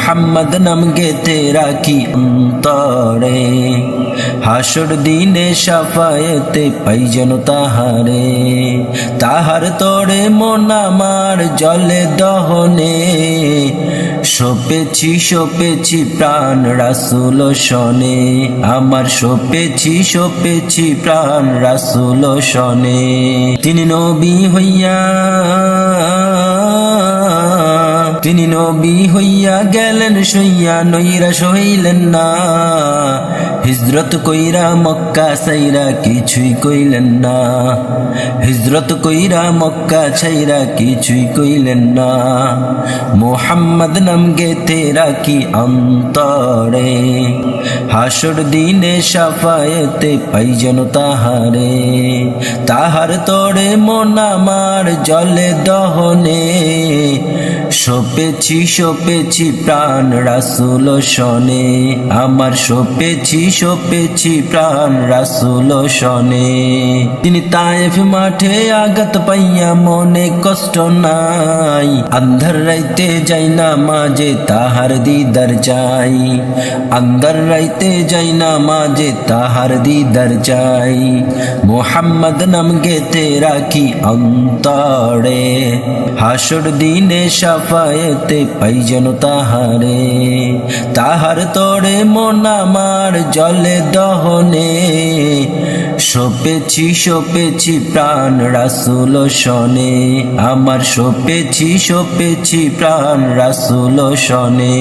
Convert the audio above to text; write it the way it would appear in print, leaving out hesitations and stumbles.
মোহাম্মদ নাম গেতে রাখি অন্তরে, হাসর দিনে শাফায়েতে পাই যেন তাহারে। তাহার তরে মন আমার জলে দহনে, সপেছি সপেছি প্রাণ রাসূল শনে, আমার সপেছি প্রাণ রাসূল শনে। তিনি নবী হইয়া গেলেন সইয়া, নৈরাশ হইলেন না। হিজরত কইরা মক্কা ছাইরা কিছুই কইলেন না, হিজরত কইরা মক্কা ছাইরা কিছুই কইলেন না। মোহাম্মদ নাম গেতে রাখি অন্তরে, হাসর দিনে শাফায়েতে পাই যেন তাহারে। তাহার তরে মন আমার জলে দহনে, সপেছি প্রাণ রাসূল শনে, আমার সপেছি প্রাণ রাসূল শনে। তিনি তায়েফ মাঠে আঘাত পাইয়া মনে কষ্ট নাই, আন্ধার রাইতে যাই না মাঝে তাহার দিদার চাই, আন্ধার রাইতে যাই না মাঝে তাহার দিদার চাই। মোহাম্মদ নাম গেতে রাখি অন্তরে, হাসর দিনে শাফায়েতে পাই যেন তাহারে। তাহার তরে মন আমার জলে দহনে, সপেছি প্রাণ রাসূল শনে, আমার সপেছি প্রাণ রাসূল শনে।